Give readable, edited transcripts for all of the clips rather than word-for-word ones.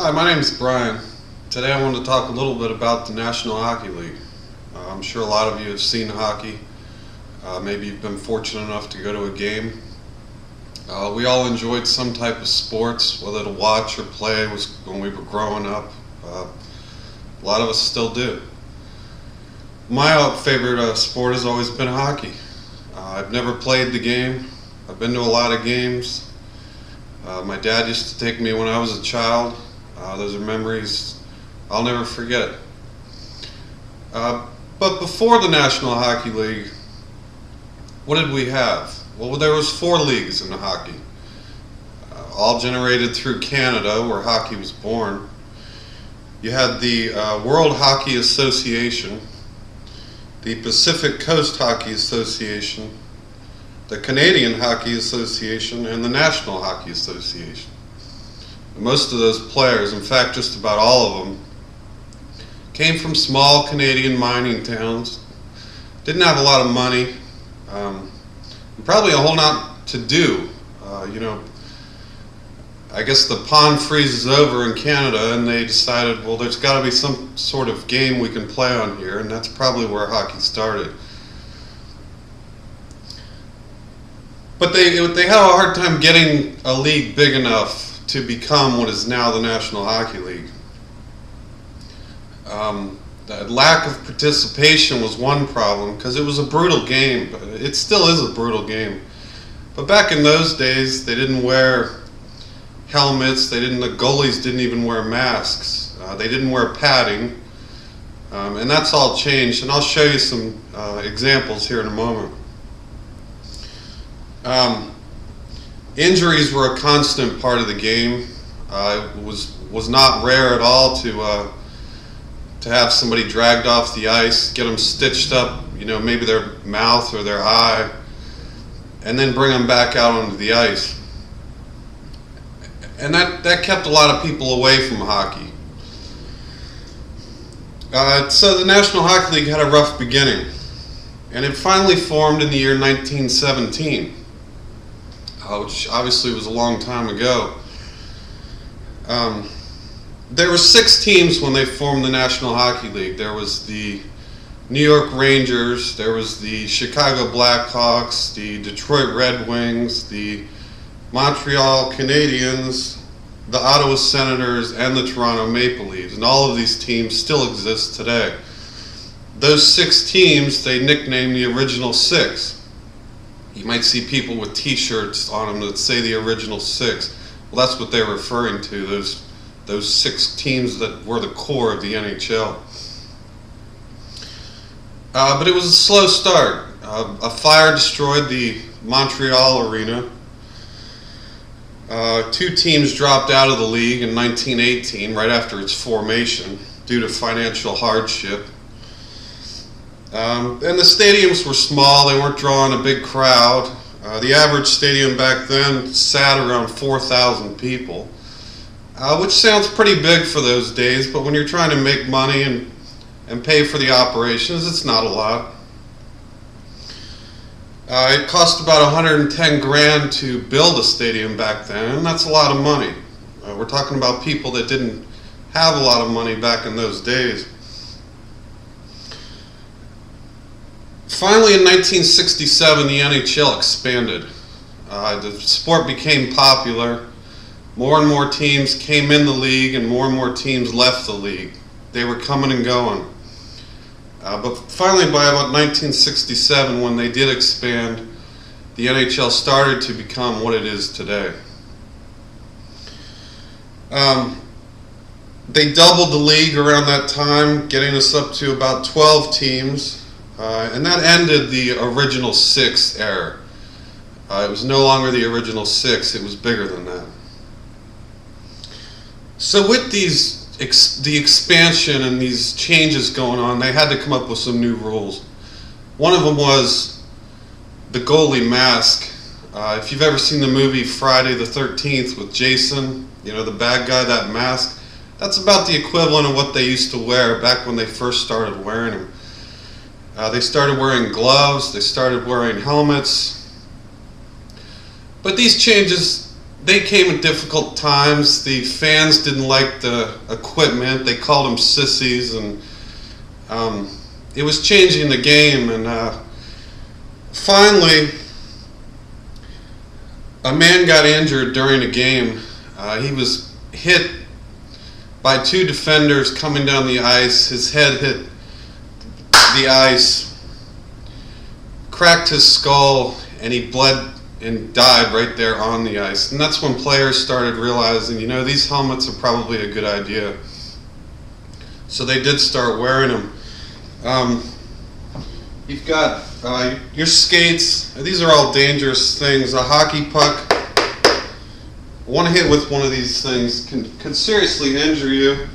Hi, my name is Brian. Today I wanted to talk a little bit about the National Hockey League. I'm sure a lot of you have seen hockey. Maybe you've been fortunate enough to go to a game. We all enjoyed some type of sports, whether to watch or play was when we were growing up. A lot of us still do. My favorite sport has always been hockey. I've never played the game. I've been to a lot of games. My dad used to take me when I was a child. Those are memories I'll never forget. But before the National Hockey League, what did we have? Well, there was 4 leagues in the hockey, all generated through Canada, where hockey was born. You had the World Hockey Association, the Pacific Coast Hockey Association, the Canadian Hockey Association, and the National Hockey Association. Most of those players, in fact just about all of them, came from small Canadian mining towns, didn't have a lot of money, and probably a whole lot to do. I guess the pond freezes over in Canada and they decided, well, there's got to be some sort of game we can play on here, and that's probably where hockey started. But they had a hard time getting a league big enough to become what is now the National Hockey League. The lack of participation was one problem, because it was a brutal game. It still is a brutal game. But back in those days, they didn't wear helmets. The goalies didn't even wear masks. They didn't wear padding. And that's all changed. And I'll show you some examples here in a moment. Injuries were a constant part of the game. It was not rare at all to have somebody dragged off the ice, get them stitched up, maybe their mouth or their eye, and then bring them back out onto the ice. And that kept a lot of people away from hockey. So the National Hockey League had a rough beginning, and it finally formed in the year 1917. Which obviously was a long time ago. There were 6 teams when they formed the National Hockey League. There was the New York Rangers, there was the Chicago Blackhawks, the Detroit Red Wings, the Montreal Canadiens, the Ottawa Senators, and the Toronto Maple Leafs. And all of these teams still exist today. Those 6 teams, they nicknamed the Original 6. You might see people with t-shirts on them that say the Original 6. Well, that's what they're referring to, those 6 teams that were the core of the NHL. But it was a slow start. A fire destroyed the Montreal arena. 2 teams dropped out of the league in 1918, right after its formation, due to financial hardship. And the stadiums were small. They weren't drawing a big crowd. The average stadium back then sat around 4,000 people, which sounds pretty big for those days, but when you're trying to make money and pay for the operations, it's not a lot. It cost about $110,000 to build a stadium back then, and that's a lot of money. We're talking about people that didn't have a lot of money back in those days. Finally, in 1967, the NHL expanded. The sport became popular. More and more teams came in the league, and more teams left the league. They were coming and going. But finally, by about 1967, when they did expand, the NHL started to become what it is today. They doubled the league around that time, getting us up to about 12 teams. And that ended the Original 6 era. It was no longer the Original 6, it was bigger than that. So with the expansion and these changes going on, they had to come up with some new rules. One of them was the goalie mask. If you've ever seen the movie Friday the 13th with Jason, the bad guy, that mask, that's about the equivalent of what they used to wear back when they first started wearing them. They started wearing gloves, they started wearing helmets. But these changes, they came at difficult times. The fans didn't like the equipment. They called them sissies, and it was changing the game. And finally, a man got injured during a game. He was hit by two defenders coming down the ice. His head hit the ice, cracked his skull, and he bled and died right there on the ice. And that's when players started realizing, you know, these helmets are probably a good idea. So they did start wearing them. You've got your skates. These are all dangerous things. A hockey puck, one hit with one of these things can seriously injure you.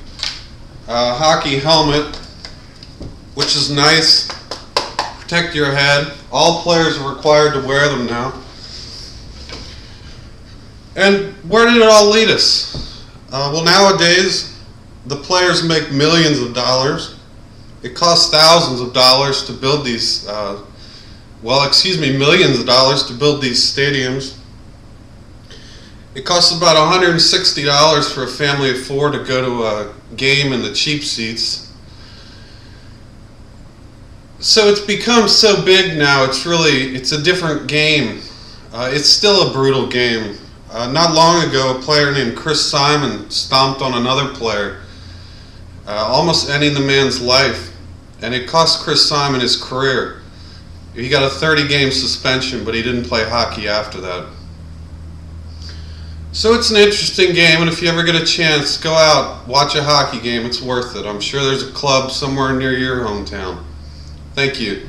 A hockey helmet, which is nice, protect your head. All players are required to wear them now. And where did it all lead us? Well, nowadays, the players make millions of dollars. It costs thousands of dollars to build these, millions of dollars to build these stadiums. It costs about $160 for a family of four to go to a game in the cheap seats. So it's become so big now, it's a different game. It's still a brutal game. Not long ago, a player named Chris Simon stomped on another player, almost ending the man's life. And it cost Chris Simon his career. He got a 30-game suspension, but he didn't play hockey after that. So it's an interesting game, and if you ever get a chance, go out, watch a hockey game. It's worth it. I'm sure there's a club somewhere near your hometown. Thank you.